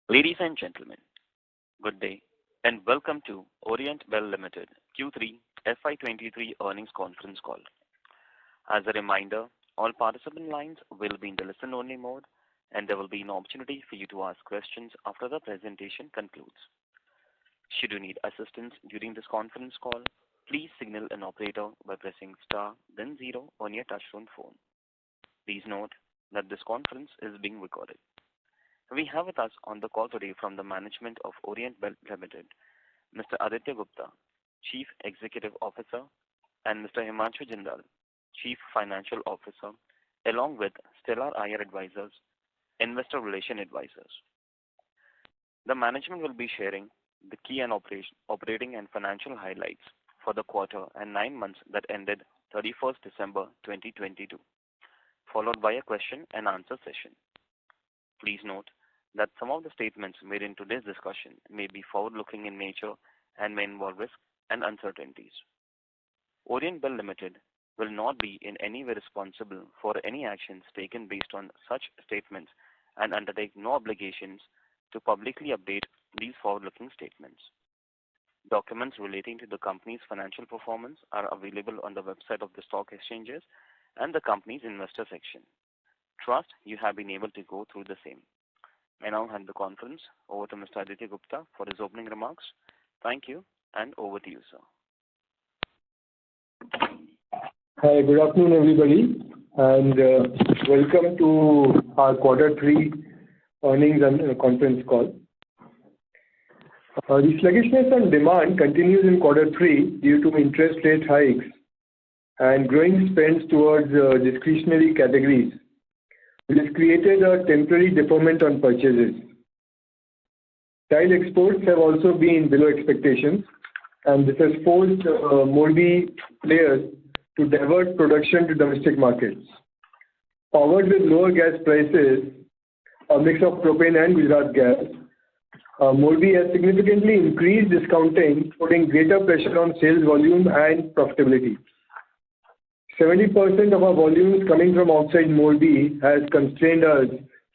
Ladies and gentlemen, good day and welcome to Orient Bell Limited Q3 FY23 earnings conference call. As a reminder, all participant lines will be in the listen-only mode, and there will be an opportunity for you to ask questions after the presentation concludes. Should you need assistance during this conference call, please signal an operator by pressing star then 0 on your touchtone phone. Please note that this conference is being recorded. We have with us on the call today from the management of Orient Bell Limited, Mr. Aditya Gupta, Chief Executive Officer, and Mr. Himanshu Jindal, Chief Financial Officer, along with Stellar IR Advisors, Investor Relation Advisors. The management will be sharing the key and operating and financial highlights for the quarter and 9 months that ended 31st December 2022, followed by a question and answer session. Please note that some of the statements made in today's discussion may be forward-looking in nature and may involve risks and uncertainties. Orient Bell Limited will not be in any way responsible for any actions taken based on such statements and undertake no obligations to publicly update these forward-looking statements. Documents relating to the company's financial performance are available on the website of the stock exchanges and the company's investor section. Trust you have been able to go through the same. I now hand the conference over to Mr. Aditya Gupta for his opening remarks. Thank you, and over to you, sir. Hi, good afternoon, everybody, and welcome to our Q3 earnings and conference call. The sluggishness on demand continues in Q3 due to interest rate hikes and growing spends towards discretionary categories, which has created a temporary deferment on purchases. Tile exports have also been below expectations, and this has forced moldy players to divert production to domestic markets. Powered with lower gas prices, a mix of propane and Gujarat gas, Morbi has significantly increased discounting, putting greater pressure on sales volume and profitability. 70% of our volumes coming from outside Morbi has constrained us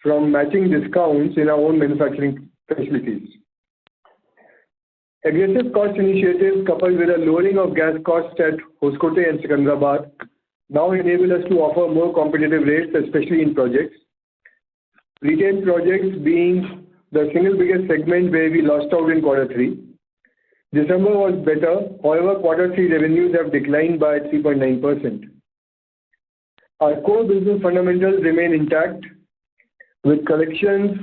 from matching discounts in our own manufacturing facilities. Aggressive cost initiatives coupled with a lowering of gas costs at Hoskote and Secunderabad now enable us to offer more competitive rates, especially in projects. Retail projects being the single biggest segment where we lost out in Q3. December was better, however, Q3 revenues have declined by 3.9%. Our core business fundamentals remain intact, with collections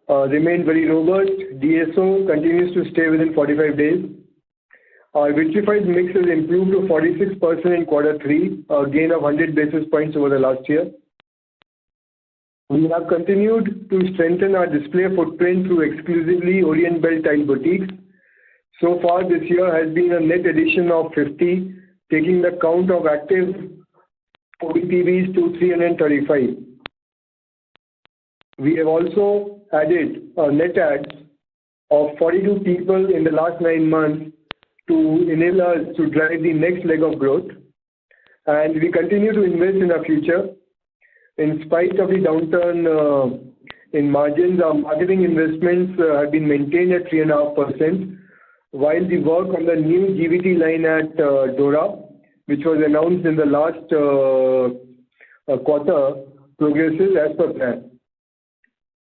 remain very robust. DSO continues to stay within 45 days. Our vitrified mix has improved to 46% in Q3, a gain of 100 basis points over the last year. We have continued to strengthen our display footprint through exclusively Orient Bell Tile boutiques. So far this year has been a net addition of 50, taking the count of active ODPVs to 335. We have also added a net adds of 42 people in the last 9 months to enable us to drive the next leg of growth. And we continue to invest in our future. In spite of the downturn in margins, our marketing investments have been maintained at 3.5%, while the work on the new GVT line at Dora, which was announced in the last quarter, progresses as per plan.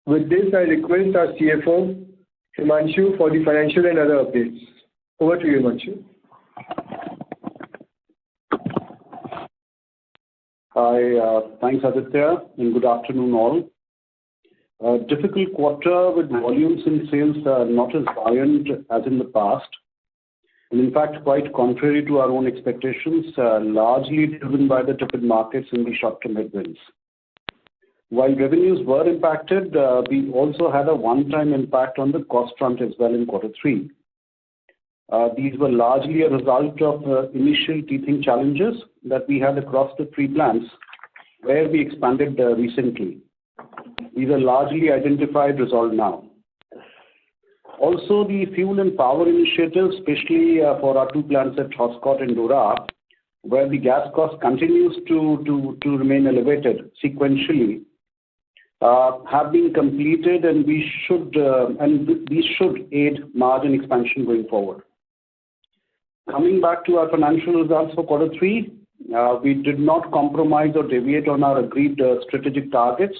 With this, I request our CFO, Himanshu, for the financial and other updates. Over to you, Himanshu. Hi, thanks Aditya, and good afternoon all. A difficult quarter with volumes in sales not as buoyant as in the past, and in fact quite contrary to our own expectations, largely driven by the tepid markets and the short-term headwinds. While revenues were impacted, we also had a one-time impact on the cost front as well in Q3. These were largely a result of initial teething challenges that we had across the 3 plants where we expanded recently. These are largely identified, resolved now. Also, the fuel and power initiatives, especially for our 2 plants at Hoskote and Dora, where the gas cost continues to remain elevated sequentially, have been completed, and these should aid margin expansion going forward. Coming back to our financial results for quarter three, we did not compromise or deviate on our agreed strategic targets,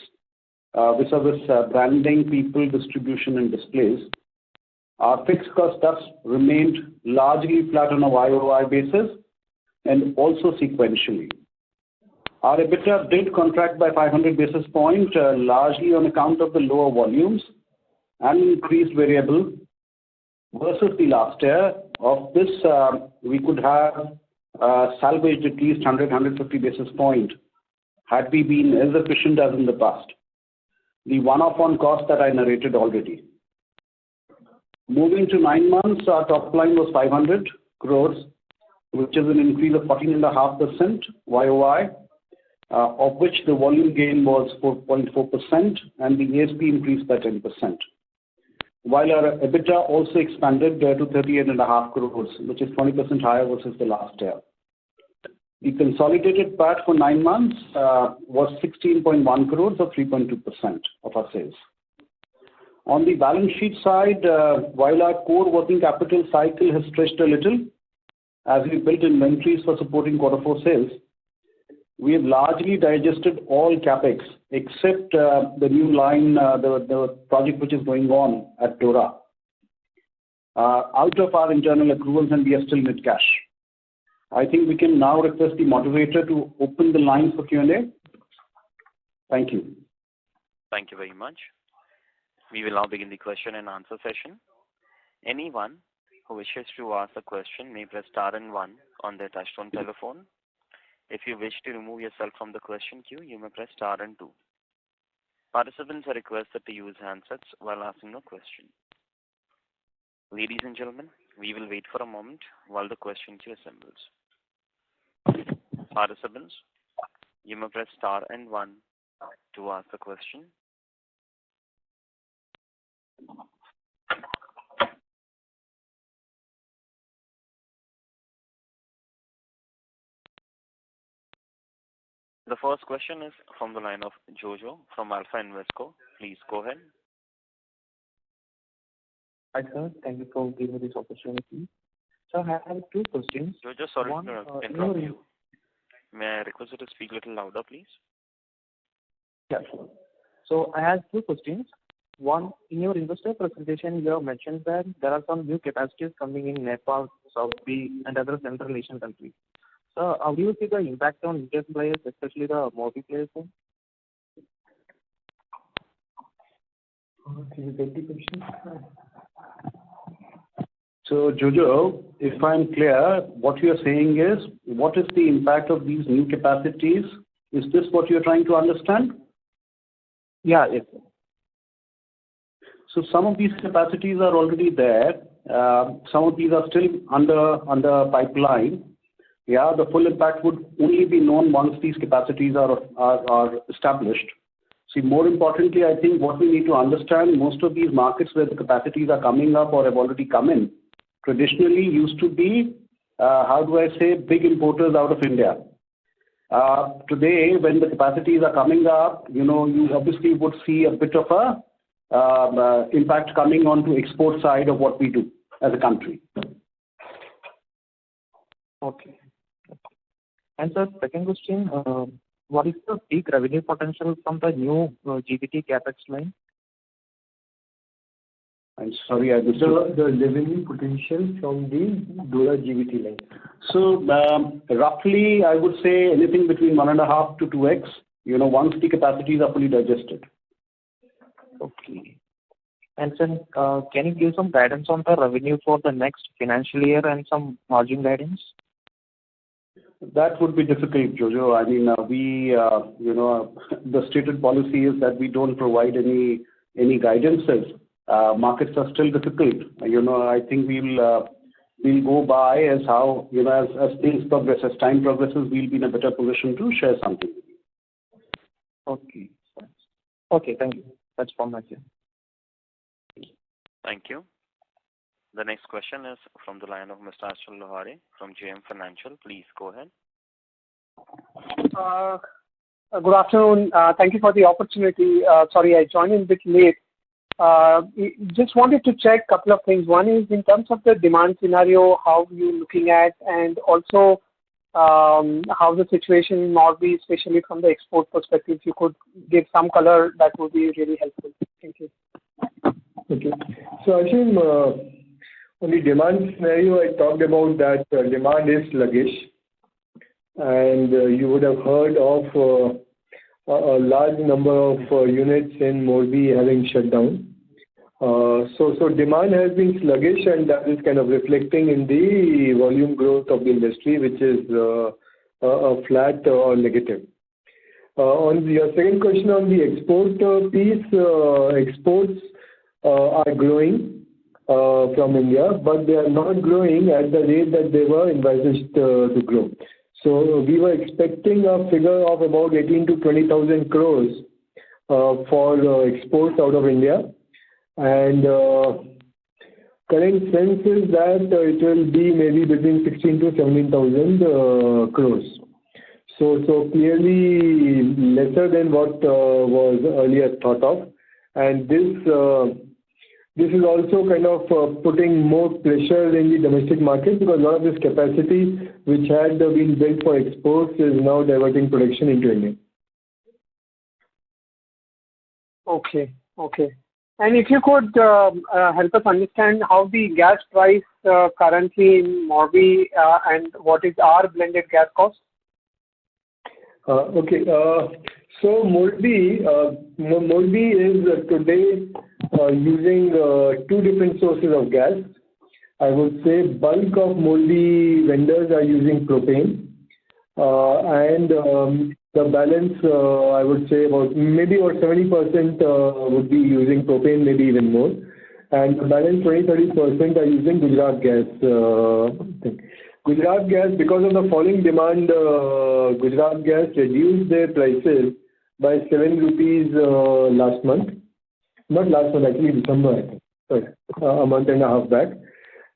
vis-a-vis branding, people, distribution, and displays. Our fixed cost thus remained largely flat on a YoY basis and also sequentially. Our EBITDA did contract by 500 basis points, largely on account of the lower volumes and increased variable versus the last year. Of this, we could have salvaged at least 150 basis points had we been as efficient as in the past. The one-off on cost that I narrated already. Moving to 9 months, our top line was 500 crores, which is an increase of 14.5% YoY, of which the volume gain was 4.4% and the ASP increased by 10%. While our EBITDA also expanded to 38.5 crores, which is 20% higher versus the last year. The consolidated PAT for 9 months was 16.1 crores or 3.2% of our sales. On the balance sheet side, while our core working capital cycle has stretched a little, as we built inventories for supporting quarter four sales, we have largely digested all capex except the new line, the project which is going on at Dora, out of our internal accruals, and we are still mid cash. I think we can now request the moderator to open the line for Q&A. Thank you. Thank you very much. We will now begin the question and answer session. Anyone who wishes to ask a question may press star and one on their touchtone telephone. If you wish to remove yourself from the question queue, you may press star and two. Participants are requested to use handsets while asking a question. Ladies and gentlemen, we will wait for a moment while the question queue assembles. Participants, you may press star and one to ask a question. The first question is from the line of Jojo from Alpha Invesco. Please go ahead. Hi, sir. Thank you for giving me this opportunity. So I have two questions. Jojo, sorry to interrupt you. May I request you to speak a little louder, please? Yeah, sure. So I have two questions. One, in your investor presentation, you have mentioned that there are some new capacities coming in Nepal, Saudi, and other Central Asian countries. So how do you see the impact on Indian players, especially the Morbi players? Can you repeat the question? So, Jojo, if I'm clear, what you're saying is, what is the impact of these new capacities? Is this what you're trying to understand? Yeah, yes, sir. So some of these capacities are already there. Some of these are still under pipeline. Yeah, the full impact would only be known once these capacities are established. See, more importantly, I think what we need to understand, most of these markets where the capacities are coming up or have already come in, traditionally used to be, big importers out of India. Today, when the capacities are coming up, you obviously would see a bit of a impact coming on to export side of what we do as a country. Okay. And sir, second question, what is the peak revenue potential from the new GBT capex line? I'm sorry, I missed the revenue potential from the Dora GBT line. So roughly, I would say anything between 1.5 to 2x. Once the capacities are fully digested. Okay. And sir, can you give some guidance on the revenue for the next financial year and some margin guidance? That would be difficult, Jojo. I mean, the stated policy is that we don't provide any guidances. Markets are still difficult. I think we'll go by as how, as things progress, as time progresses, we'll be in a better position to share something. Okay. Okay, thank you. That's from my side. Thank you. The next question is from the line of Mr. Achal Lohade from JM Financial. Please go ahead. Good afternoon. Thank you for the opportunity. Sorry, I joined in a bit late. Just wanted to check a couple of things. One is in terms of the demand scenario, how you're looking at, and also how the situation in Morbi, especially from the export perspective, if you could give some color, that would be really helpful. Thank you. Okay. So Ashim, on the demand scenario, I talked about that demand is sluggish, and you would have heard of a large number of units in Morbi having shut down. So demand has been sluggish, and that is kind of reflecting in the volume growth of the industry, which is flat or negative. On your second question on the export piece, exports are growing from India, but they are not growing at the rate that they were envisaged to grow. So we were expecting a figure of about 18 to 20,000 crores for exports out of India, and current sense is that it will be maybe between 16 to 17,000 crores. So clearly lesser than what was earlier thought of, and this is also kind of putting more pressure in the domestic market, because a lot of this capacity which had been built for exports is now diverting production into India. Okay. And if you could help us understand how the gas price currently in Morbi and what is our blended gas cost? Okay. So Morbi is today using two different sources of gas. I would say bulk of Morbi vendors are using propane, and the balance, I would say about 70% would be using propane, maybe even more, and the balance 20-30% are using Gujarat gas. Gujarat gas, because of the falling demand, Gujarat gas reduced their prices by 7 rupees last month. Not last month, actually December, I think. Sorry, a month and a half back.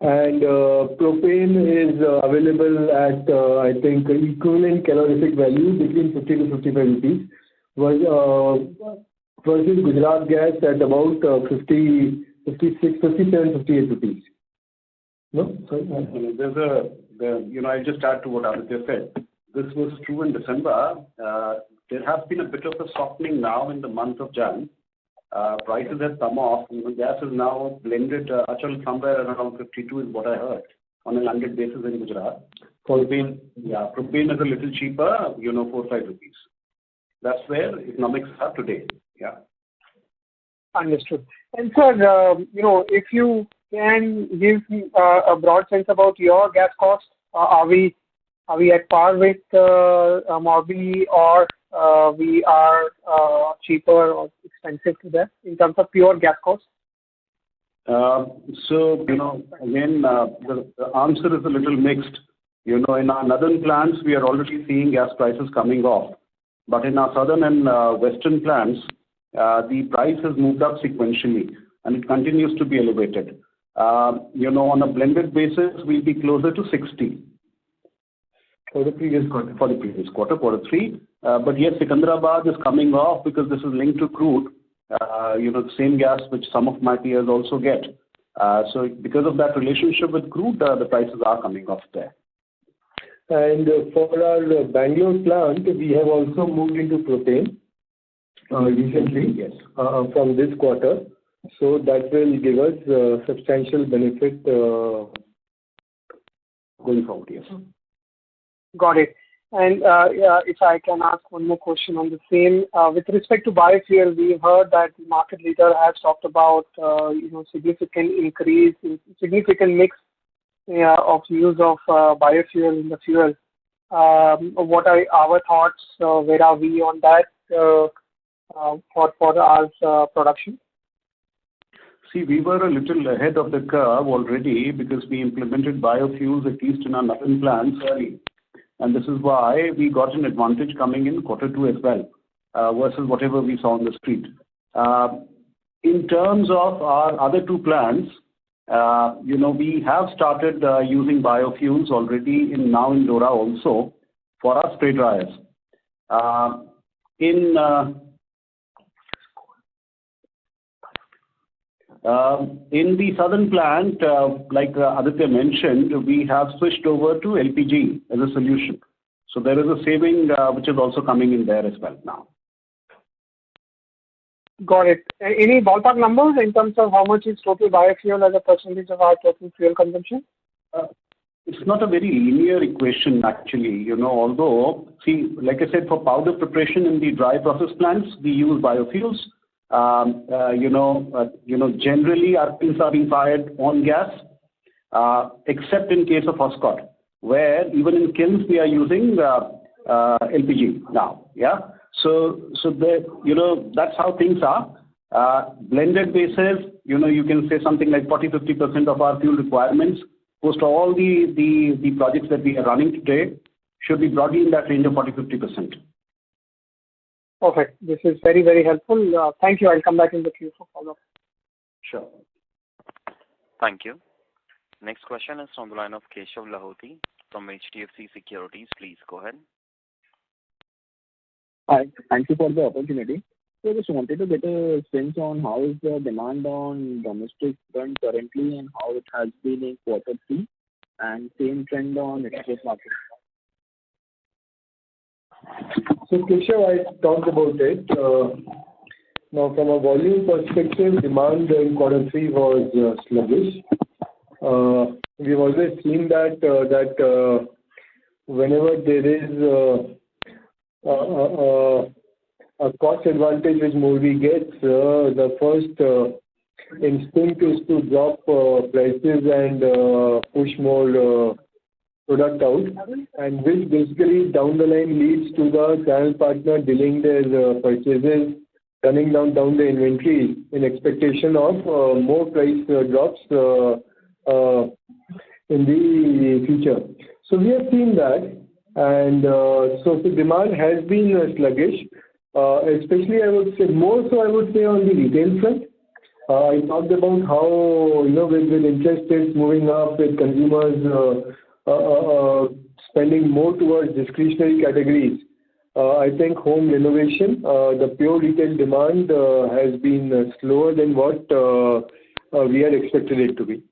And propane is available at, I think, equivalent calorific value between 50 to 55 rupees, versus Gujarat gas at about 50, 56, 57, 58 rupees. No? Sorry? I'll just add to what Aditya said. This was true in December. There has been a bit of a softening now in the month of Jan. Prices have come off. Gas is now blended, actually somewhere around 52 is what I heard, on a landed basis in Gujarat. Propane is a little cheaper, 4-5 rupees. That's where economics are today. Yeah. Understood. And sir, if you can give a broad sense about your gas cost, are we at par with Morbi, or we are cheaper or expensive to that in terms of pure gas cost? Again, the answer is a little mixed. In our northern plants, we are already seeing gas prices coming off. But in our southern and western plants, the price has moved up sequentially, and it continues to be elevated. On a blended basis, we'll be closer to 60. For the previous quarter. Quarter 3. But yes, Secunderabad is coming off because this is linked to crude, the same gas which some of my peers also get. So because of that relationship with crude, the prices are coming off there. And for our Bangalore plant, we have also moved into propane recently, yes, from this quarter. So that will give us substantial benefit going forward, yes. Got it. And if I can ask one more question on the same, with respect to biofuel, we heard that the market leader has talked about significant increase, significant mix of use of biofuel in the fuel. What are our thoughts? Where are we on that for our production? See, we were a little ahead of the curve already because we implemented biofuels at least in our northern plants early. And this is why we got an advantage coming in quarter 2 as well, versus whatever we saw on the street. In terms of our other two plants, we have started using biofuels already now in Dora also for our spray dryers. In the southern plant, like Aditya mentioned, we have switched over to LPG as a solution. So there is a saving which is also coming in there as well now. Got it. Any ballpark numbers in terms of how much is total biofuel as a percentage of our total fuel consumption? It's not a very linear equation actually, although, see, like I said, for powder preparation in the dry process plants, we use biofuels. Generally our kilns are being fired on gas, except in case of Oscott, where even in kilns we are using LPG now. Yeah. So that's how things are. Blended basis, you can say something like 40-50% of our fuel requirements, post all the projects that we are running today, should be broadly in that range of 40-50%. Perfect. This is very, very helpful. Thank you. I'll come back in the queue for follow-up. Sure. Thank you. Next question is from the line of Keshav Lahoti from HDFC Securities. Please go ahead. Hi. Thank you for the opportunity. So I just wanted to get a sense on how is the demand on domestic front currently and how it has been in quarter 3, and same trend on export market. So Keshav, I talked about it. Now from a volume perspective, demand in quarter 3 was sluggish. We've always seen that whenever there is a cost advantage which Morbi gets, the first instinct is to drop prices and push more product out, and which basically down the line leads to the channel partner delaying their purchases, running down the inventory in expectation of more price drops in the future. So we have seen that, and so the demand has been sluggish, especially I would say on the retail front. I talked about how with interest rates moving up, with consumers spending more towards discretionary categories. I think home renovation, the pure retail demand has been slower than what we had expected it to be.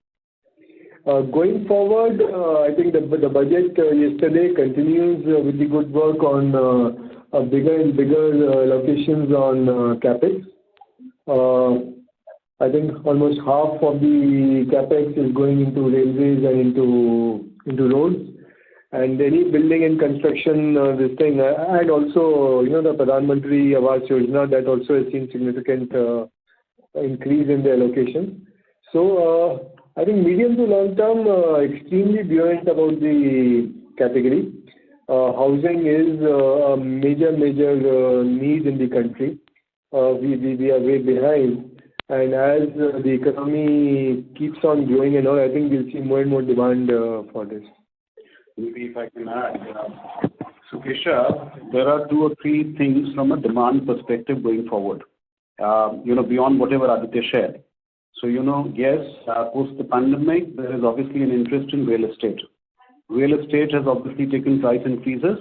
Going forward, I think the budget yesterday continues with the good work on bigger and bigger locations on CapEx. I think almost half of the CapEx is going into railways and into roads. And any building and construction, this thing, and also, the Pradhan Mantri Awas Yojana, that also has seen significant increase in the allocation. So, I think medium to long term, extremely buoyant about the category. Housing is a major need in the country. We are way behind. And as the economy keeps on growing and all, I think we'll see more and more demand for this. Maybe if I can add, so Keshav, there are 2 or 3 things from a demand perspective going forward, beyond whatever Aditya shared. So, yes, post the pandemic, there is obviously an interest in real estate. Real estate has obviously taken price increases,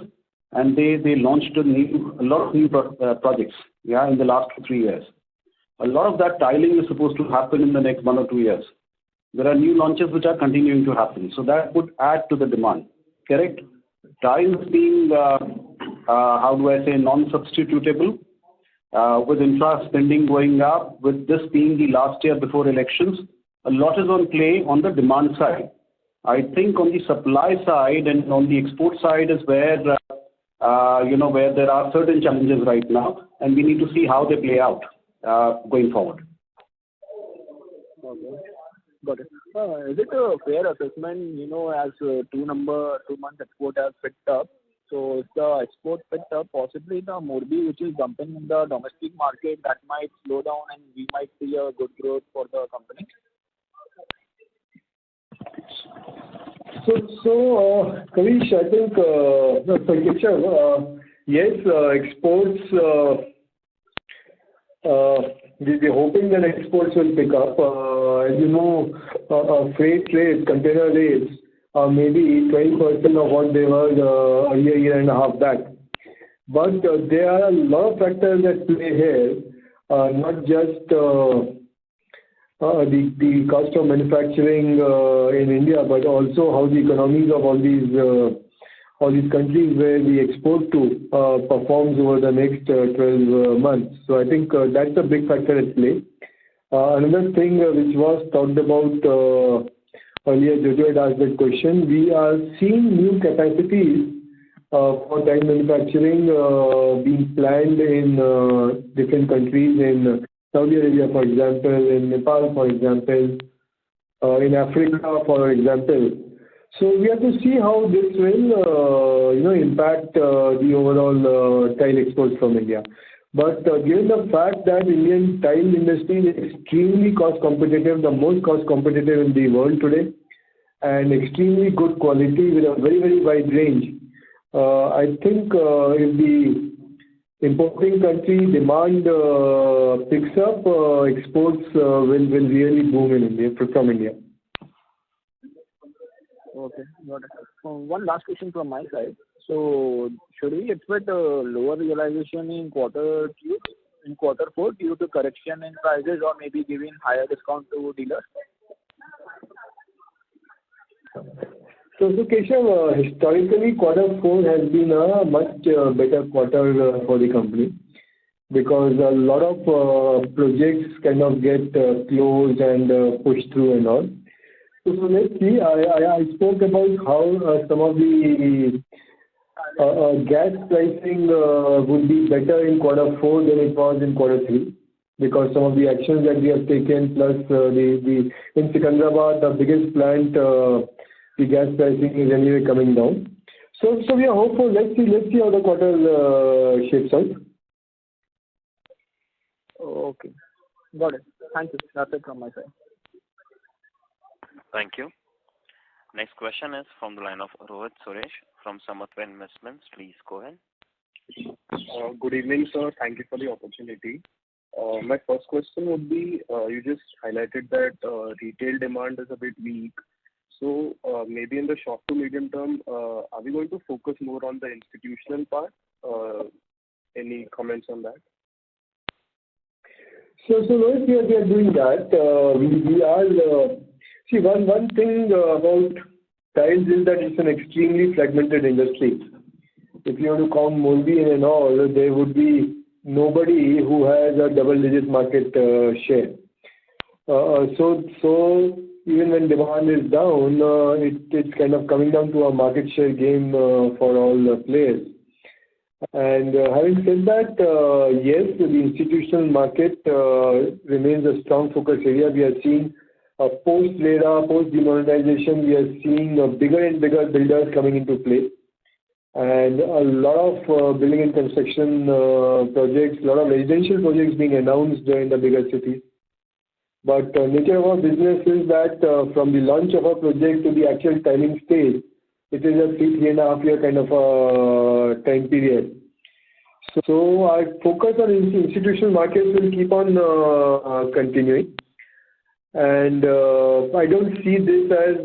and they launched a lot of new projects, in the last 3 years. A lot of that tiling is supposed to happen in the next 1 or 2 years. There are new launches which are continuing to happen. So that would add to the demand. Correct? Tiles being, non-substitutable, with infra spending going up, with this being the last year before elections, a lot is on play on the demand side. I think on the supply side and on the export side is where, where there are certain challenges right now, and we need to see how they play out going forward. Okay. Got it. Is it a fair assessment, as 2 months export has picked up? So if the export picked up, possibly the Morbi, which is dumping in the domestic market, that might slow down and we might see a good growth for the company? So Karish, I think, yes, exports, we're hoping that exports will pick up. As freight rates, container rates are maybe 20% of what they were a year and a half back. But there are a lot of factors that play here, not just the cost of manufacturing in India, but also how the economies of all these countries where we export to performs over the next 12 months. So I think that's a big factor at play. Another thing which was talked about earlier, Jojo had asked that question. We are seeing new capacities for tile manufacturing being planned in different countries, in Saudi Arabia, for example, in Nepal, for example, in Africa, for example. So we have to see how this will, impact the overall tile exports from India. But given the fact that Indian tile industry is extremely cost competitive, the most cost competitive in the world today, and extremely good quality with a very, very wide range, I think if the importing country demand picks up, exports will really boom in India, from India. Okay, got it. One last question from my side. So, should we expect a lower realization in quarter four due to correction in prices or maybe giving higher discount to dealers? So Keshav, historically, quarter four has been a much better quarter for the company because a lot of projects kind of get closed and pushed through and all. So let's see. I spoke about how some of the gas pricing would be better in quarter four than it was in quarter three because some of the actions that we have taken plus in Secunderabad, the biggest plant, the gas pricing is anyway coming down. So we are hopeful. Let's see how the quarter shapes out. Okay, got it. Thank you. That's it from my side. Thank you. Next question is from the line of Rohit Suresh from Samatva Investments. Please go ahead. Good evening, sir. Thank you for the opportunity. My first question would be, you just highlighted that retail demand is a bit weak. So maybe in the short to medium term, are we going to focus more on the institutional part? Any comments on that? So Rohit, we are doing that. We are see one thing about tiles is that it's an extremely fragmented industry. If you want to count Morbi and all, there would be nobody who has a double-digit market share. So even when demand is down, it's kind of coming down to a market share game for all players. And having said that, yes, the institutional market remains a strong focus area. We are seeing post-RERA, post-demonetization, we are seeing bigger and bigger builders coming into play. And a lot of building and construction projects, a lot of residential projects being announced in the bigger cities. But nature of our business is that from the launch of a project to the actual tiling stage, it is a 3.5 year kind of a time period. So our focus on institutional markets will keep on continuing. And I don't see this as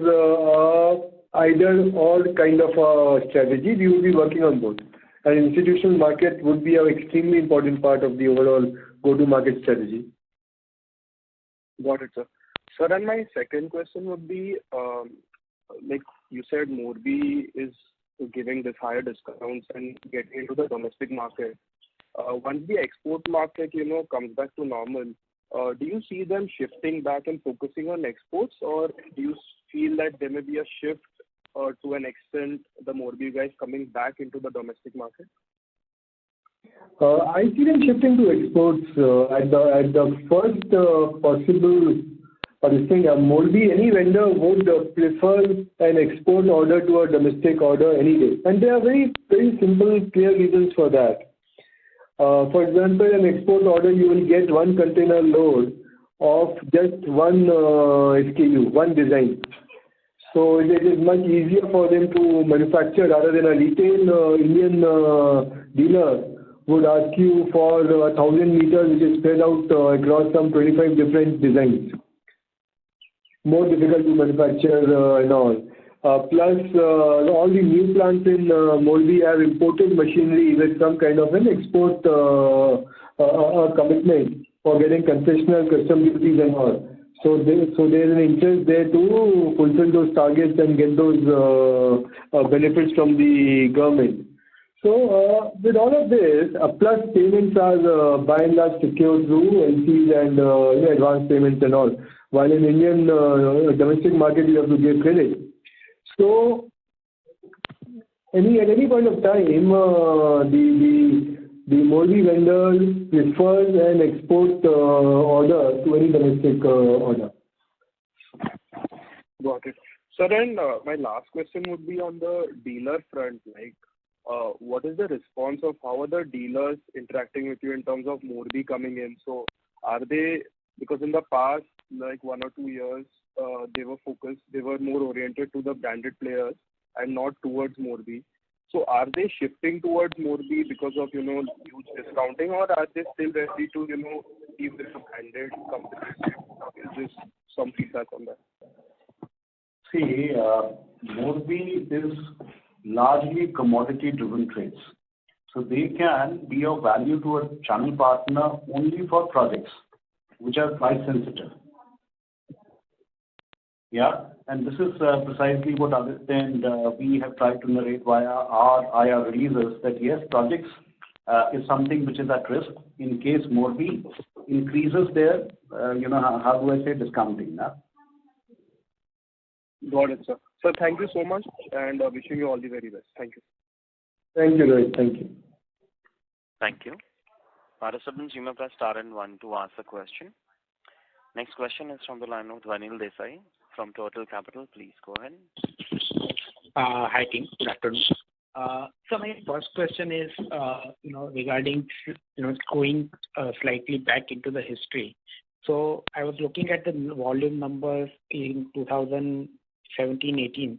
either or kind of a strategy. We will be working on both. And institutional market would be an extremely important part of the overall go-to-market strategy. Got it, sir. Sir, and my second question would be, like you said, Morbi is giving this higher discounts and getting into the domestic market. Once the export market, comes back to normal, do you see them shifting back and focusing on exports, or do you feel that there may be a shift to an extent, the Morbi guys coming back into the domestic market? I see them shifting to exports at the first possible thing. Morbi, any vendor would prefer an export order to a domestic order any day. And there are very, very simple, clear reasons for that. For example, an export order, you will get one container load of just one SKU, one design. So it is much easier for them to manufacture rather than a retail Indian dealer would ask you for 1,000 meters, which is spread out across some 25 different designs. More difficult to manufacture and all. Plus, all the new plants in Morbi have imported machinery with some kind of an export commitment for getting concessional custom duties and all. So there's an interest there to fulfill those targets and get those benefits from the government. So with all of this, plus payments are by and large secured through LCs and advance payments and all. While in Indian domestic market, you have to give credit. So at any point of time, the Morbi vendor prefers an export order to any domestic order. Got it. So then, my last question would be on the dealer front. Like, what is the response of how are the dealers interacting with you in terms of Morbi coming in? So, are they, because in the past, like 1 or 2 years, they were more oriented to the branded players and not towards Morbi. So are they shifting towards Morbi because of, huge discounting, or are they still ready to, be with the branded companies? Is just some feedback on that? See, Morbi is largely commodity-driven trades. So they can be of value to a channel partner only for projects which are price sensitive. Yeah, and this is precisely what Aditya and we have tried to narrate via our IR releases, that yes, projects is something which is at risk in case Morbi increases their, how do I say, discounting. Got it, sir. Sir, thank you so much, and wishing you all the very best. Thank you. Thank you, Rohit. Thank you. Thank you. Participants, you may press star and 1 to ask a question. Next question is from the line of Dhanil Desai from Total Capital. Please go ahead. Hi, team. Good afternoon. So my first question is, regarding, going slightly back into the history. So I was looking at the volume numbers in 2017-18,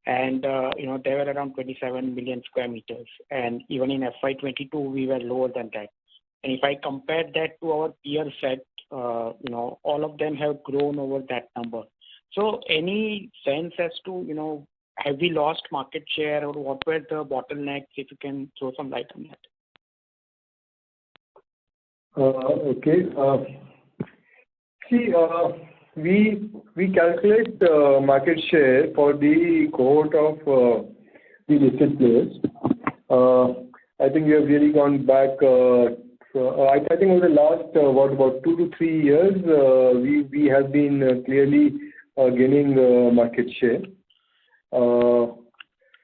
and they were around 27 million square meters. And even in FY22, we were lower than that. And if I compare that to our peer set, all of them have grown over that number. So any sense as to, have we lost market share, or what were the bottlenecks, if you can throw some light on that? Okay. See, we calculate market share for the cohort of the listed players. I think we have really gone back. I think over the last about 2 to 3 years, we have been clearly gaining market share.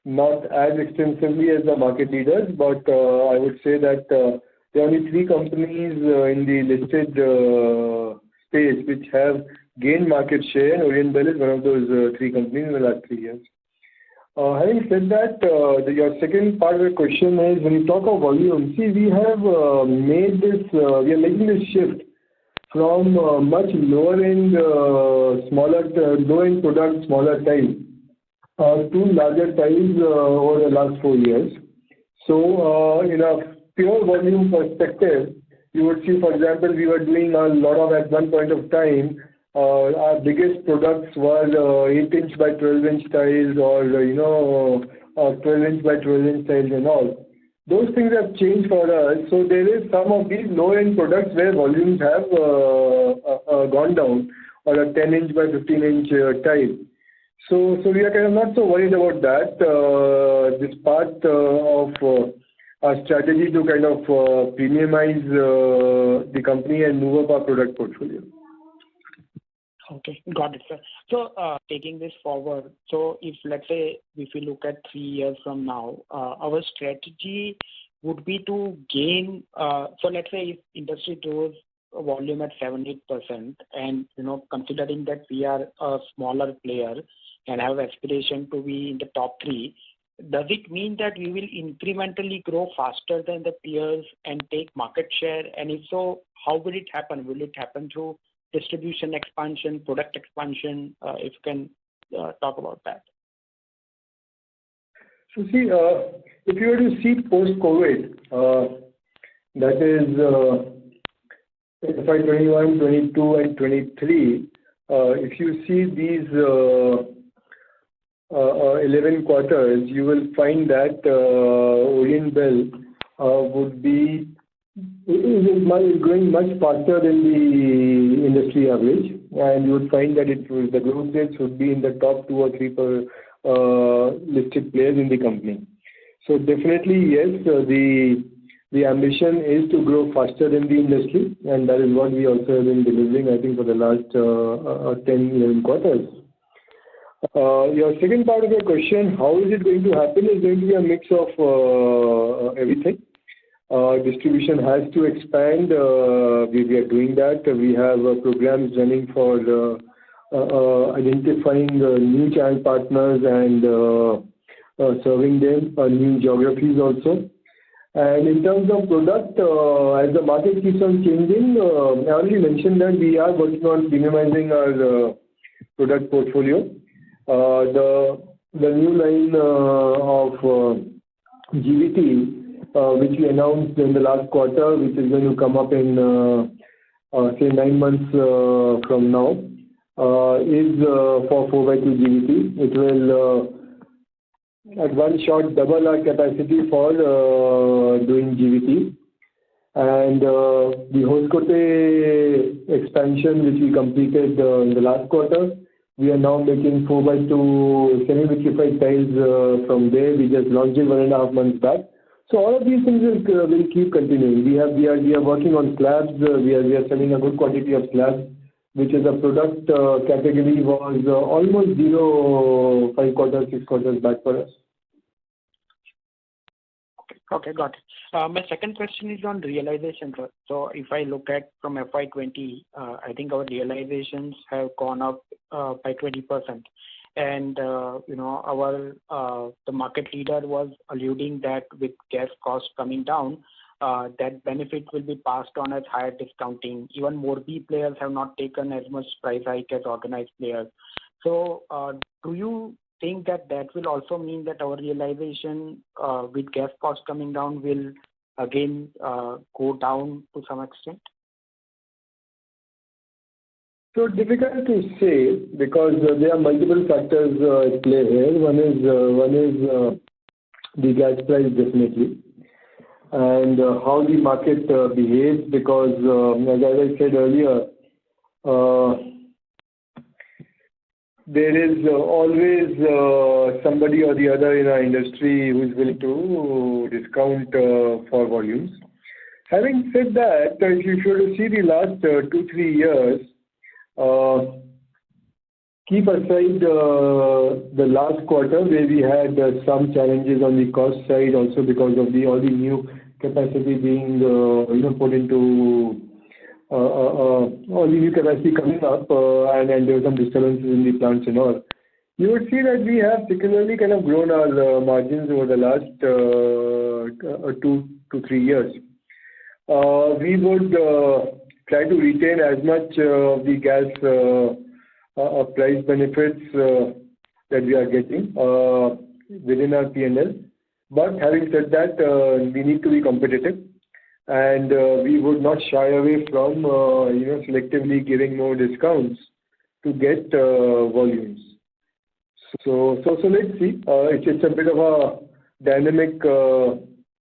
Not as extensively as the market leaders, but I would say that there are only 3 companies in the listed space which have gained market share, and Orient Bell is one of those 3 companies in the last 3 years. Having said that, your second part of the question is, when you talk of volume, see, we have made this, we are making this shift from much lower end, low-end product, smaller tiles, to larger tiles over the last 4 years. So, in a pure volume perspective, you would see, for example, we were doing a lot of, at one point of time, our biggest products were 8-inch by 12-inch tiles, or 12-inch by 12-inch tiles and all. Those things have changed for us. So there is some of these low-end products where volumes have gone down, or a 10-inch by 15-inch tile. So we are kind of not so worried about that. This part of our strategy to kind of premiumize the company and move up our product portfolio. Okay, got it, sir. So taking this forward, so if, let's say, if we look at 3 years from now, our strategy would be to gain, so let's say if industry grows volume at 7-8%, and, considering that we are a smaller player and have aspiration to be in the top 3, does it mean that we will incrementally grow faster than the peers and take market share? And if so, how will it happen? Will it happen through distribution expansion, product expansion? If you can talk about that. So see, if you were to see post-COVID, that is FY21, 22 and 23, if you see these 11 quarters, you will find that Orient Bell would be growing much faster than the industry average, and you would find that the growth rates would be in the top 2 or 3 listed players in the company. So definitely, yes, the ambition is to grow faster than the industry, and that is what we also have been delivering, I think, for the last 10, 11 quarters. Your second part of your question, how is it going to happen, is going to be a mix of everything. Distribution has to expand. We are doing that. We have programs running for identifying new channel partners and serving them, new geographies also. And in terms of product, as the market keeps on changing, I already mentioned that we are working on premiumizing our product portfolio. The new line of GVT, which we announced in the last quarter, which is going to come up in say 9 months from now, is for 4x2 GVT. It will at one shot double our capacity for doing GVT. And the Hoskote expansion, which we completed in the last quarter, we are now making 4x2 semi-vitrified tiles from there. We just launched it 1.5 months back. So all of these things will keep continuing. We are working on slabs. We are selling a good quantity of slabs, which is a product category was almost zero 5 quarters, 6 quarters back for us. Okay, got it. My second question is on realization, sir. So if I look at from FY20, I think our realizations have gone up by 20%. And, the market leader was alluding that with gas costs coming down, that benefit will be passed on as higher discounting. Even Morbi players have not taken as much price hike as organized players. So do you think that will also mean that our realization with gas costs coming down will again go down to some extent? So difficult to say, because there are multiple factors at play here. One is the gas price, definitely, and how the market behaves, because as I said earlier, there is always somebody or the other in our industry who is willing to discount for volumes. Having said that, if you should see the last 2-3 years, keep aside the last quarter where we had some challenges on the cost side, also because of all the new capacity being put into all the new capacity coming up, and there were some disturbances in the plants and all. You would see that we have particularly kind of grown our margins over the last 2 to 3 years. We would try to retain as much of the gas price benefits that we are getting within our P&L. But having said that, we need to be competitive, and we would not shy away from selectively giving more discounts to get volumes. So let's see. It's a bit of a dynamic,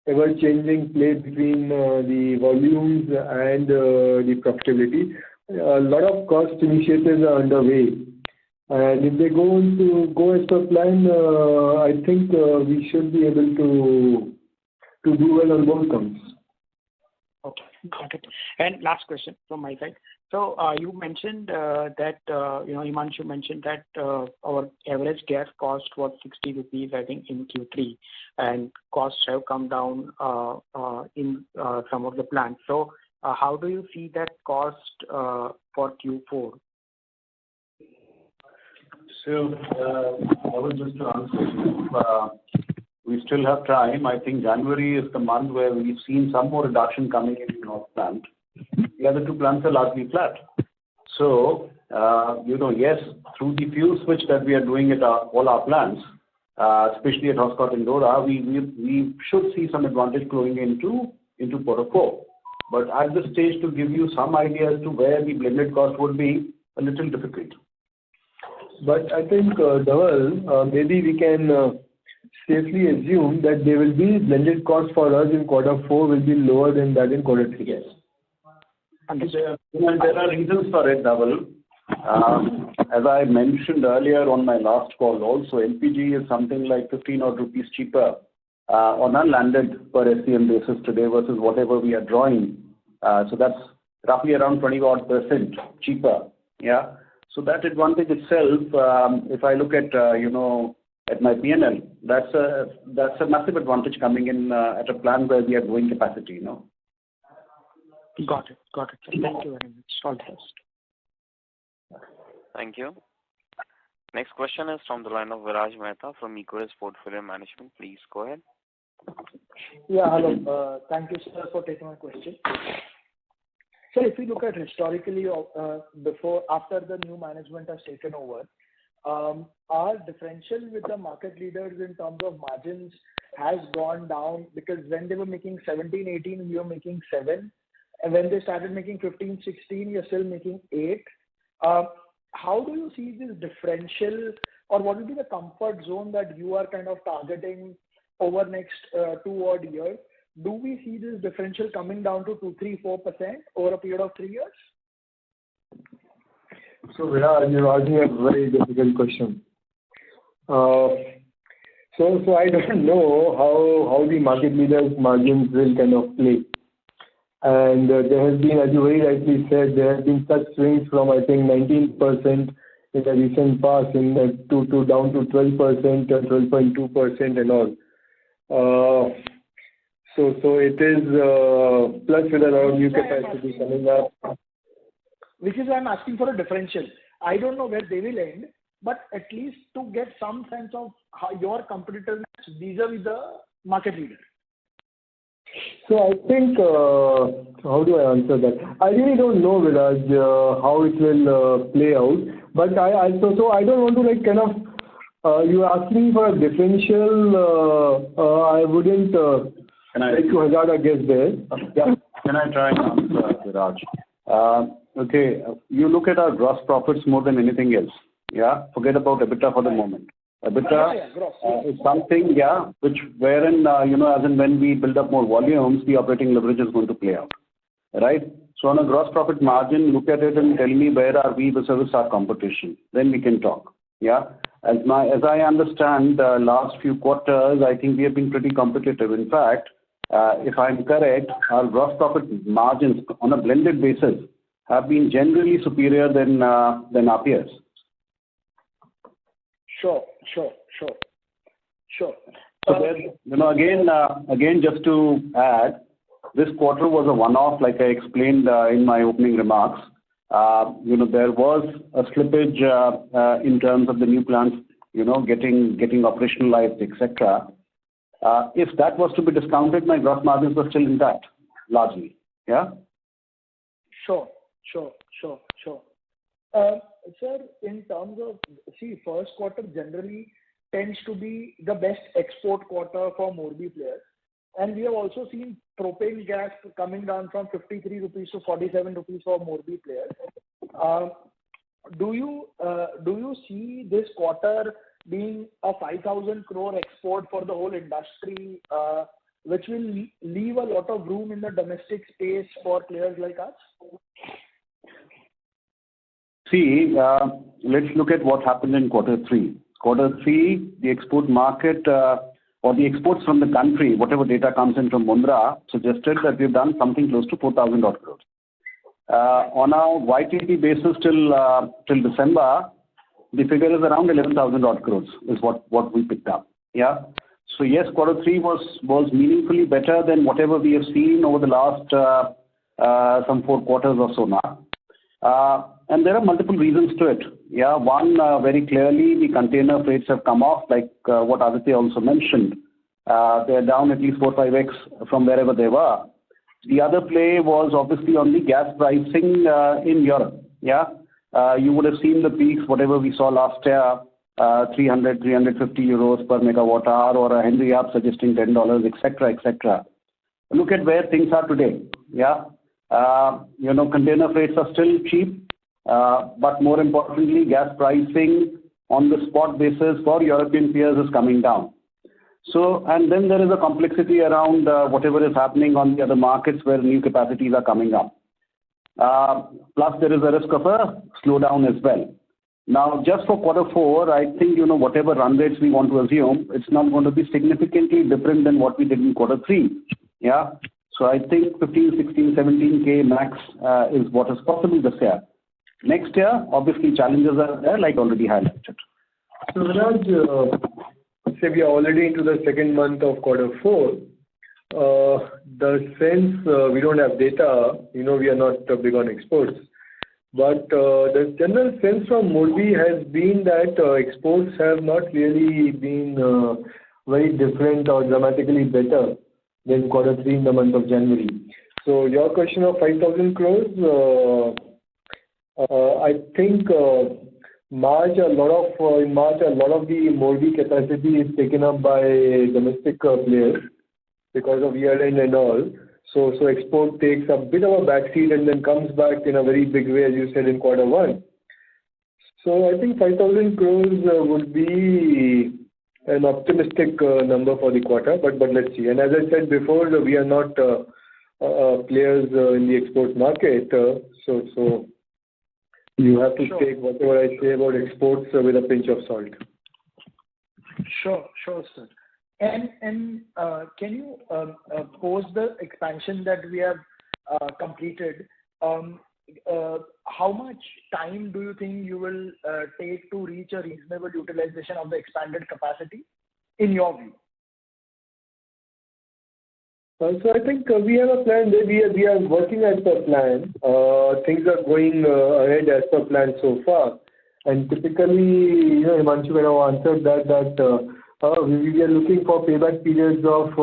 ever-changing play between the volumes and the profitability. A lot of cost initiatives are underway, and if they go as per plan, I think we should be able to do well on both counts. Okay, got it. And last question from my side. So you mentioned that, Himanshu mentioned that our average gas cost was 60 rupees, I think, in Q3, and costs have come down in some of the plants. So how do you see that cost for Q4? So, I was just to answer you. We still have time. I think January is the month where we've seen some more reduction coming in the North plant. The other 2 plants are largely flat. So, yes, through the fuel switch that we are doing at all our plants, especially at Hoskote and Dora, we should see some advantage flowing into quarter 4. But at this stage, to give you some idea as to where the blended cost would be, a little difficult. But I think, Dhaval, maybe we can safely assume that there will be blended cost for us in quarter 4 will be lower than that in quarter 3. Yes. There are reasons for it, Dhaval. As I mentioned earlier on my last call also, LPG is something like 15 odd rupees cheaper on a landed per SCM basis today versus whatever we are drawing. So that's roughly around 20 odd % cheaper. Yeah. So that advantage itself, if I look at, at my P&L, that's a massive advantage coming in at a plant where we are growing capacity, Got it. Thank you very much. All the best. Thank you. Next question is from the line of Viraj Mehta from Equus Portfolio Management. Please go ahead. Yeah, hello. Thank you, sir, for taking my question. So if we look at historically, after the new management has taken over, our differential with the market leaders in terms of margins has gone down, because when they were making 17, 18, we were making 7. And when they started making 15, 16, you're still making 8. How do you see this differential, or what will be the comfort zone that you are kind of targeting over next 2 odd years? Do we see this differential coming down to 2, 3, 4% over a period of 3 years? So Viraj, you're asking a very difficult question. So I don't know how the market leaders' margins will kind of play. And there has been, as you very rightly said, there have been such swings from, I think, 19% in the recent past to down to 12% or 12.2% and all. So it is plus with a lot of new capacity coming up. Which is why I'm asking for a differential. I don't know where they will end, but at least to get some sense of how your competitiveness vis-a-vis the market leader. So I think, how do I answer that? I really don't know, Viraj, how it will play out. But I don't want to you asking for a differential. I wouldn't like to hazard a guess there. Yeah. Can I try and answer, Viraj? Okay, you look at our gross profits more than anything else. Yeah, forget about EBITDA for the moment. EBITDA is something, wherein, as and when we build up more volumes, the operating leverage is going to play out, right? So on a gross profit margin, look at it and tell me where are we versus our competition. Then we can talk, yeah? As I understand, last few quarters, I think we have been pretty competitive. In fact, if I'm correct, our gross profit margins on a blended basis have been generally superior than our peers. Sure. So again, just to add, this quarter was a one-off, like I explained in my opening remarks. There was a slippage in terms of the new plants, getting operationalized, etc. If that was to be discounted, my gross margins were still intact, largely. Yeah. Sure. Sir, in terms of, first quarter generally tends to be the best export quarter for Morbi players. And we have also seen propane gas coming down from 53 rupees to 47 rupees for Morbi players. Do you see this quarter being a 5,000 crore export for the whole industry, which will leave a lot of room in the domestic space for players like us? See, let's look at what happened in quarter 3. Quarter 3, the export market or the exports from the country, whatever data comes in from Mundra, suggested that we've done something close to 4,000 odd crores. On a YTD basis till December, the figure is around 11,000 odd crores is what we picked up. Yeah. So yes, quarter 3 was meaningfully better than whatever we have seen over the last some 4 quarters or so now. And there are multiple reasons to it. Yeah, one, very clearly, the container freights have come off, like what Aditya also mentioned. They're down at least 4-5x from wherever they were. The other play was obviously on the gas pricing in Europe. Yeah, you would have seen the peaks, whatever we saw last year, 300, 350 euros per megawatt hour, or a Henry Hub suggesting $10, etc. Look at where things are today. Yeah, container freights are still cheap. But more importantly, gas pricing on the spot basis for European peers is coming down. So, and then there is a complexity around whatever is happening on the other markets where new capacities are coming up. Plus, there is a risk of a slowdown as well. Now, just for quarter four, I think, whatever run rates we want to assume, it's not going to be significantly different than what we did in quarter three. Yeah. So I think 15, 16, 17K max is what is possible this year. Next year, obviously, challenges are there, like already highlighted. So, Raj, say we are already into the second month of quarter four. The sense, we don't have data, we are not big on exports. But the general sense from Morbi has been that exports have not really been very different or dramatically better than quarter three in the month of January. So your question of 5,000 crores, I think March a lot of the Morbi capacity is taken up by domestic players because of year-end and all. So export takes a bit of a backseat and then comes back in a very big way, as you said, in quarter one. So I think 5,000 crores would be an optimistic number for the quarter, but let's see. And as I said before, we are not players in the export market, so you have to take whatever I say about exports with a pinch of salt. Sure, sir. And can you post the expansion that we have completed? How much time do you think you will take to reach a reasonable utilization of the expanded capacity, in your view? So I think we have a plan. We are working as per plan. Things are going ahead as per plan so far. And typically, Himanshu kind of answered that we are looking for payback periods of,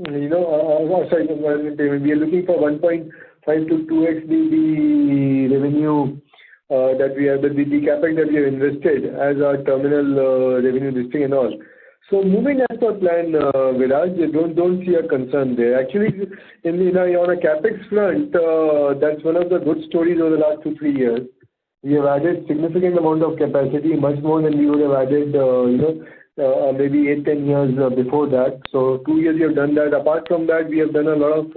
we are looking for 1.5 to 2x the revenue that we have, the capex that we have invested as our terminal revenue listing and all. So moving as per plan, Viraj, don't see a concern there. Actually, on a capex front, that's one of the good stories over the last 2-3 years. We have added significant amount of capacity, much more than we would have added, maybe 8-10 years before that. So 2 years we have done that. Apart from that, we have done a lot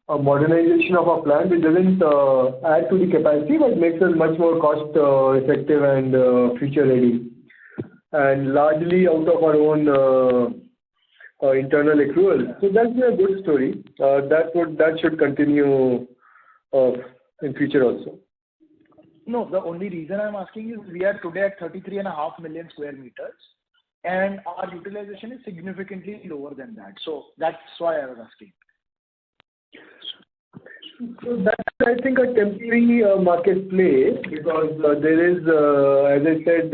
of modernization of our plant, which doesn't add to the capacity, but makes us much more cost effective and future ready. And largely out of our own internal accrual. So that's a good story. That should continue in future also. No, the only reason I'm asking is we are today at 33.5 million square meters, and our utilization is significantly lower than that. So that's why I was asking. So that's, I think, a temporary market play because there is, as I said,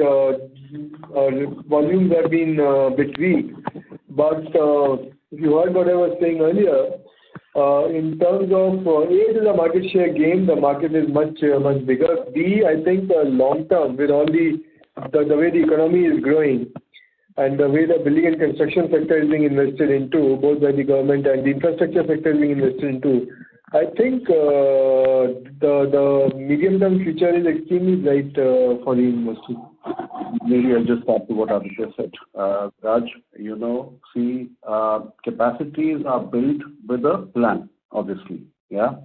volumes have been a bit weak. But if you heard what I was saying earlier, in terms of A, it is a market share game. The market is much bigger. B, I think long term, with all the way the economy is growing and the way the building and construction sector is being invested into, both by the government and the infrastructure sector is being invested into, I think the medium-term future is extremely bright for the industry. Maybe I'll just add to what Aditya said. Raj, capacities are built with a plan, obviously. Yeah.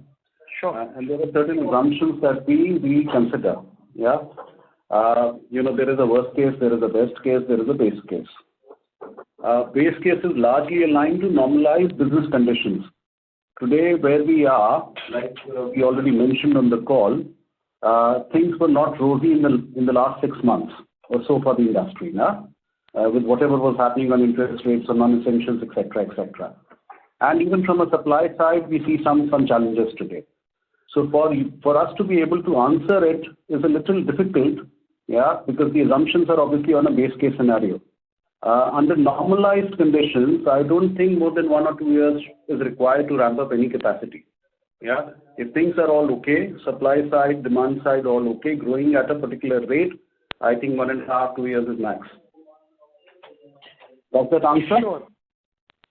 Sure. And there are certain assumptions that we consider. Yeah. There is a worst case, there is a best case, there is a base case. Base case is largely aligned to normalized business conditions. Today, where we are, like we already mentioned on the call, things were not rosy in the last 6 months or so for the industry, with whatever was happening on interest rates or non-essentials, etc., etc. And even from a supply side, we see some challenges today. So for us to be able to answer it is a little difficult, because the assumptions are obviously on a base case scenario. Under normalized conditions, I don't think more than 1 or 2 years is required to ramp up any capacity. Yeah, if things are all okay, supply side, demand side, all okay, growing at a particular rate, I think 1.5, 2 years is max. Does that answer? Sure.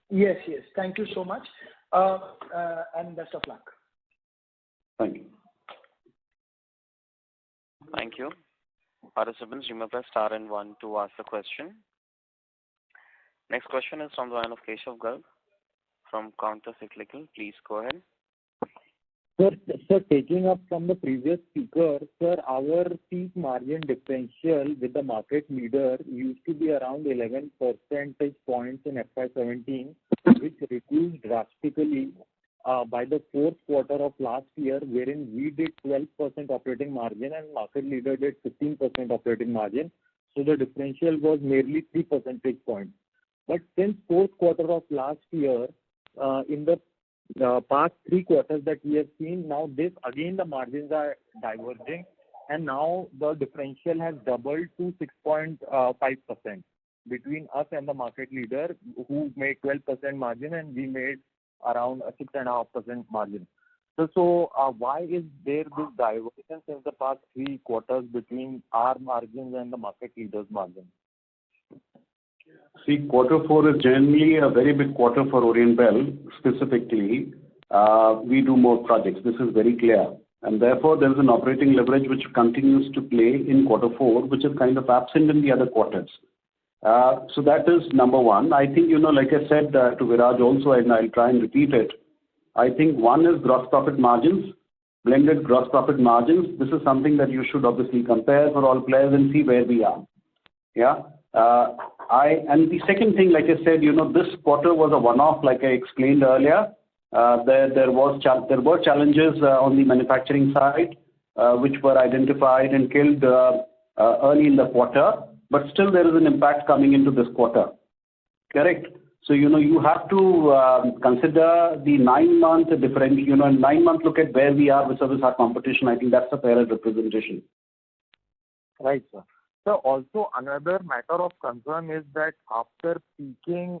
Yes. Thank you so much, and best of luck. Thank you. Thank you. Participants, you may press star and one to ask the question. Next question is from the line of Keshav Garg from Counter Cyclical. Please go ahead. Sir, taking up from the previous speaker, sir, our peak margin differential with the market leader used to be around 11 percentage points in FY17, which reduced drastically by the fourth quarter of last year, wherein we did 12% operating margin and market leader did 15% operating margin. So the differential was merely 3 percentage points. But since fourth quarter of last year, in the past 3 quarters that we have seen, now this again the margins are diverging, and now the differential has doubled to 6.5% between us and the market leader, who made 12% margin and we made around a 6.5% margin. So why is there this divergence in the past 3 quarters between our margins and the market leader's margins? See, quarter 4 is generally a very big quarter for Orient Bell. Specifically, we do more projects. This is very clear. And therefore, there is an operating leverage which continues to play in quarter 4, which is kind of absent in the other quarters. So that is number one. I think, like I said to Viraj also, and I'll try and repeat it, I think one is gross profit margins, blended gross profit margins. This is something that you should obviously compare for all players and see where we are. Yeah. And the second thing, like I said, this quarter was a one-off, like I explained earlier. There were challenges on the manufacturing side, which were identified and killed early in the quarter. But still, there is an impact coming into this quarter. Correct. So you have to consider the 9-month difference. 9-month look at where we are versus our competition. I think that's a fairer representation. Right, sir. So also another matter of concern is that after peaking,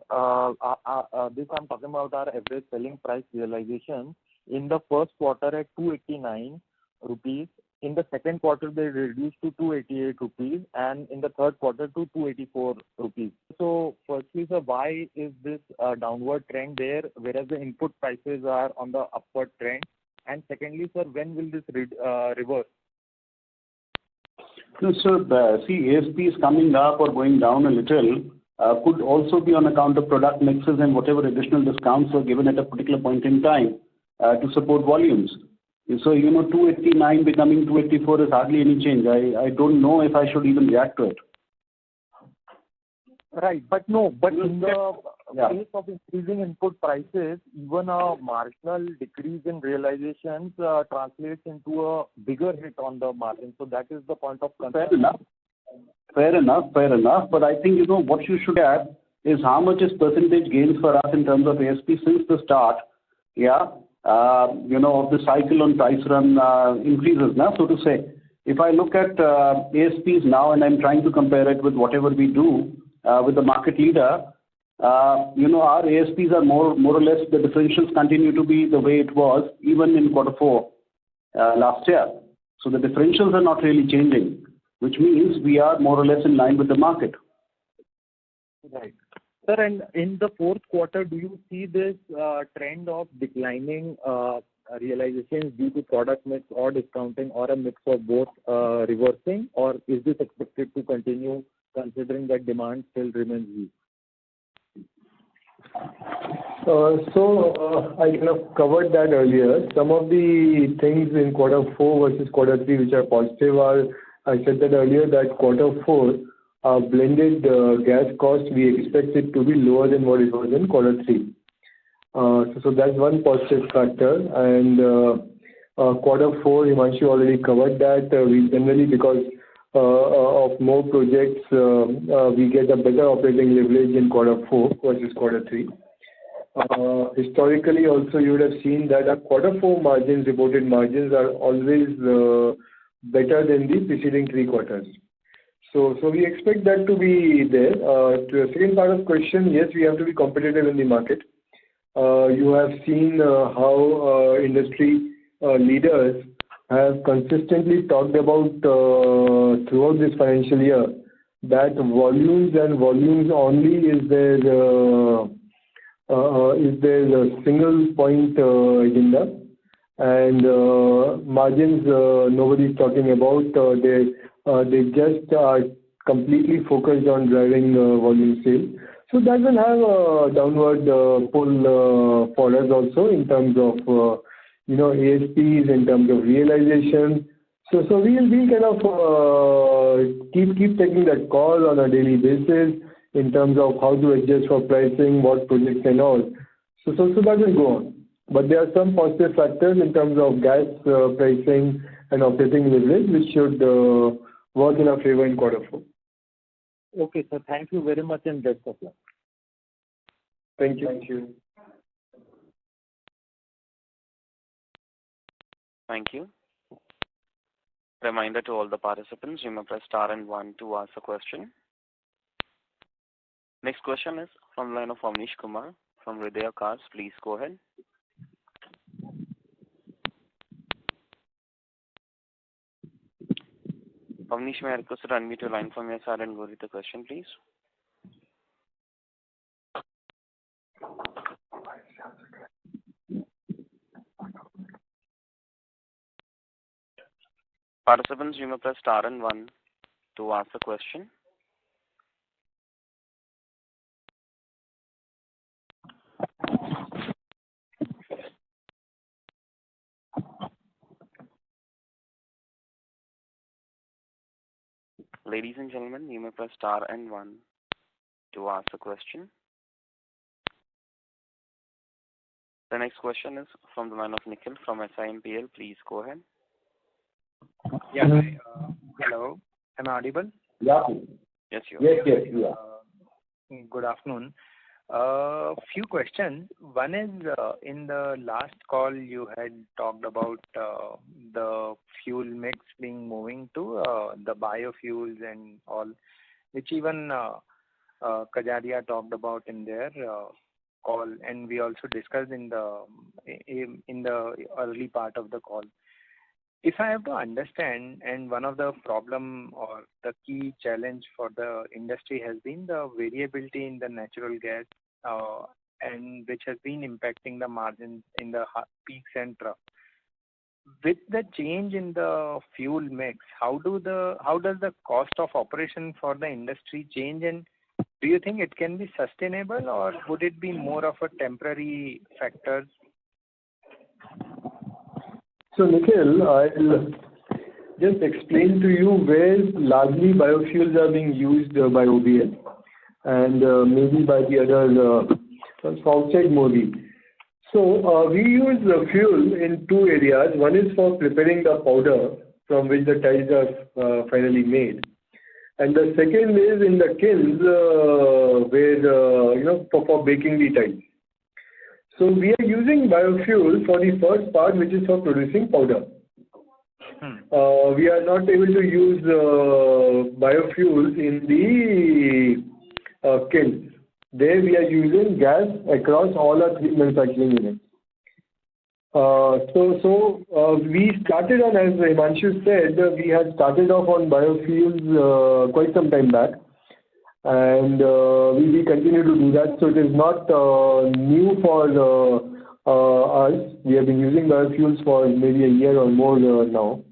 this I'm talking about our average selling price realization in the first quarter at 289 rupees. In the second quarter, they reduced to 288 rupees, and in the third quarter to 284 rupees. So firstly, sir, why is this downward trend there, whereas the input prices are on the upward trend? And secondly, sir, when will this reverse? So, see, ASP is coming up or going down a little, could also be on account of product mixes and whatever additional discounts were given at a particular point in time to support volumes. So, 289 becoming 284 is hardly any change. I don't know if I should even react to it. Right, but in the case of increasing input prices, even a marginal decrease in realizations translates into a bigger hit on the margin. So that is the point of concern. Fair enough. But I think, what you should add is how much is percentage gains for us in terms of ASP since the start, of the cycle on price run increases now, so to say. If I look at ASPs now and I'm trying to compare it with whatever we do with the market leader, our ASPs are more or less, the differentials continue to be the way it was even in quarter 4 last year. So the differentials are not really changing, which means we are more or less in line with the market. Right. Sir, and in the fourth quarter, do you see this trend of declining realizations due to product mix or discounting or a mix of both reversing, or is this expected to continue considering that demand still remains weak? I kind of covered that earlier. Some of the things in quarter 4 versus quarter 3 which are positive are, I said that earlier, that quarter 4, blended gas cost, we expect it to be lower than what it was in quarter 3. So that's one positive factor. And quarter 4, Himanshu already covered that. We generally, because of more projects, we get a better operating leverage in quarter 4 versus quarter 3. Historically, also, you would have seen that our quarter 4 margins, reported margins, are always better than the preceding 3 quarters. So we expect that to be there. To the second part of the question, yes, we have to be competitive in the market. You have seen how industry leaders have consistently talked about throughout this financial year that volumes and volumes only is their single point agenda. and margins nobody's talking about. They just are completely focused on driving volume sale. So that will have a downward pull for us also in terms of ASPs, in terms of realization. So we'll kind of keep taking that call on a daily basis in terms of how to adjust for pricing, what projects and all. So that will go on. But there are some positive factors in terms of gas pricing and operating leverage, which should work in our favor in quarter four. Okay, sir. Thank you very much and best of luck. Thank you. Thank you. Thank you. Reminder to all the participants, you may press star and 1 to ask a question. Next question is from the line of Avnish Kumar from Hridaya Cars. Please go ahead. Avnish, may I request to unmute your line from your side and go with the question, please? Participants, you may press star and 1 to ask a question. Ladies and gentlemen, you may press star and 1 to ask a question. The next question is from the line of Nikhil from SIMPL. Please go ahead. Yeah. Hi. Hello. Am I audible? Yeah. Yes, you are. Yes, you are. Good afternoon. Few questions. One is, in the last call you had talked about the fuel mix being moving to the biofuels and all, which even Kajaria talked about in their call, and we also discussed in the early part of the call. If I have to understand, and one of the problem or the key challenge for the industry has been the variability in the natural gas, and which has been impacting the margins in the peaks and troughs. With the change in the fuel mix, how does the cost of operation for the industry change, and do you think it can be sustainable, or would it be more of a temporary factor? So Nikhil, I'll just explain to you where largely biofuels are being used by OBL and maybe by the other outside Modi. So we use fuel in two areas. One is for preparing the powder from which the tiles are finally made, and the second is in the kilns where for baking the tiles. So we are using biofuel for the first part, which is for producing powder. We are not able to use biofuels in the kilns. There we are using gas across all our three manufacturing units. So we started on, as Himanshu said, we had started off on biofuels quite some time back. And we continue to do that. So it is not new for us. We have been using biofuels for maybe a year or more now.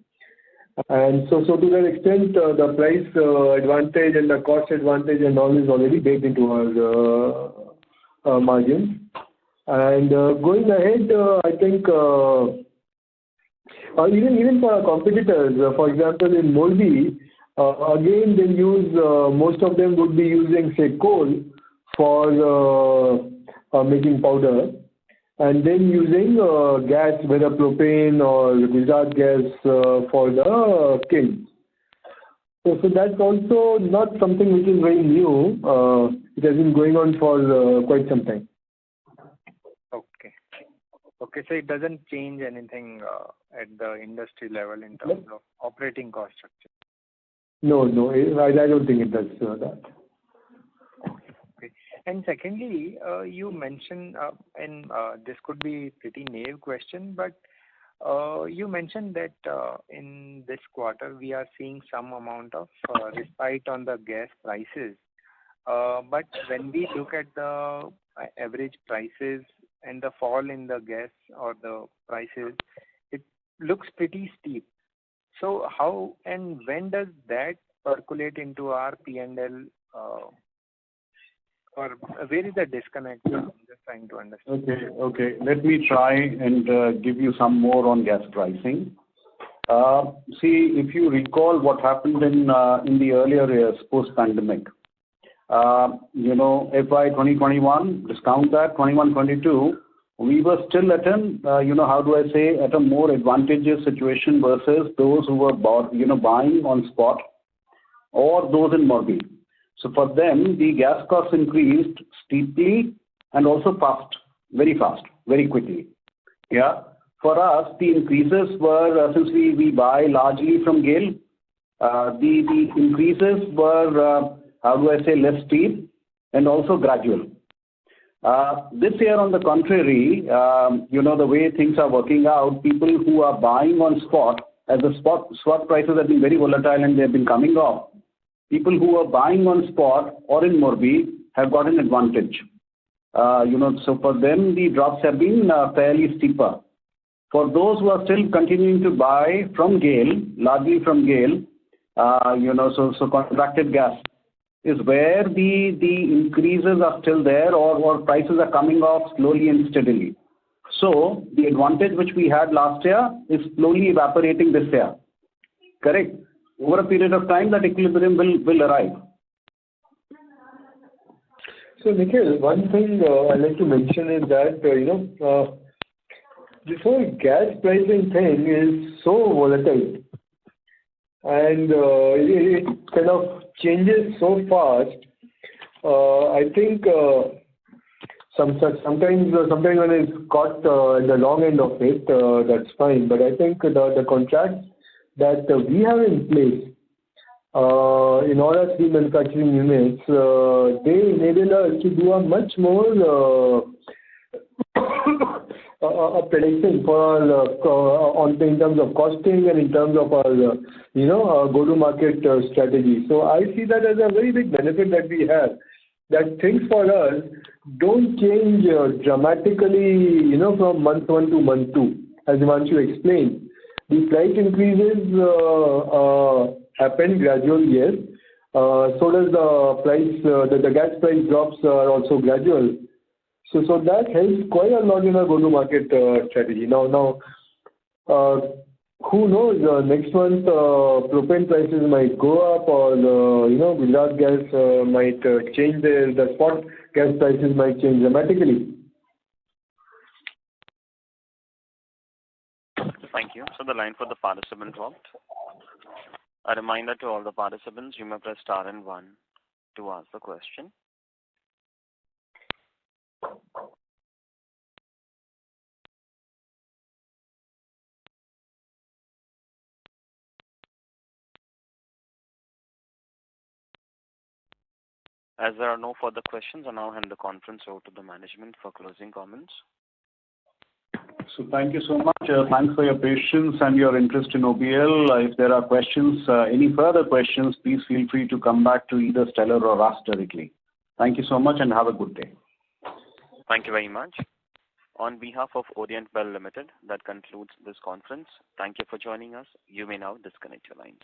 And so to that extent, the price advantage and the cost advantage and all is already baked into our margins. And going ahead, I think even for our competitors, for example, in Morbi, again, they use, most of them would be using, say, coal for making powder, and then using gas, whether propane or Gujarat gas for the kilns. So that's also not something which is very new. It has been going on for quite some time. Okay, so it doesn't change anything at the industry level in terms of operating cost structure? No, I don't think it does that. Okay. And secondly, you mentioned, and this could be pretty naive question, but you mentioned that in this quarter we are seeing some amount of respite on the gas prices. But when we look at the average prices and the fall in the gas or the prices, looks pretty steep. So how and when does that percolate into our P&L, or where is the disconnect? I'm just trying to understand. Okay. Let me try and give you some more on gas pricing. See, if you recall what happened in the earlier years post-pandemic, FY 2021, discount that, 21-22, we were still at at a more advantageous situation versus those who were buying on spot or those in Morbi. So for them, the gas costs increased steeply and also very fast, very quickly. Yeah. For us, the increases were, since we buy largely from GAIL, the increases were, less steep and also gradual. This year, on the contrary, the way things are working out, people who are buying on spot, as the spot prices have been very volatile and they have been coming off, people who are buying on spot or in Morbi have got an advantage. So for them, the drops have been fairly steeper. For those who are still continuing to buy from GAIL, largely from GAIL, so contracted gas is where the increases are still there or prices are coming off slowly and steadily. So the advantage which we had last year is slowly evaporating this year. Correct? Over a period of time, that equilibrium will arrive. So, Nikhil, one thing I'd like to mention is that, this whole gas pricing thing is so volatile and it kind of changes so fast. I think sometimes when it's caught at the long end of it, that's fine. But I think the contracts that we have in place in all our three manufacturing units, they enable us to do a much more a prediction for in terms of costing and in terms of our go-to-market strategy. So I see that as a very big benefit that we have. That things for us don't change dramatically, from month one to month two, as Himanshu explained. The price increases happen gradually, yes. So does the gas price drops are also gradual. So that helps quite a lot in our go-to-market strategy. Now, who knows? Next month, propane prices might go up, or Gujarat gas might change. The spot gas prices might change dramatically. Thank you. So the line for the participant dropped. A reminder to all the participants: you may press star and 1 to ask the question. As there are no further questions, I now hand the conference over to the management for closing comments. So thank you so much. Thanks for your patience and your interest in OBL. If there are questions, any further questions, please feel free to come back to either Stellar or us directly. Thank you so much and have a good day. Thank you very much. On behalf of Orient Bell Limited, that concludes this conference. Thank you for joining us. You may now disconnect your lines.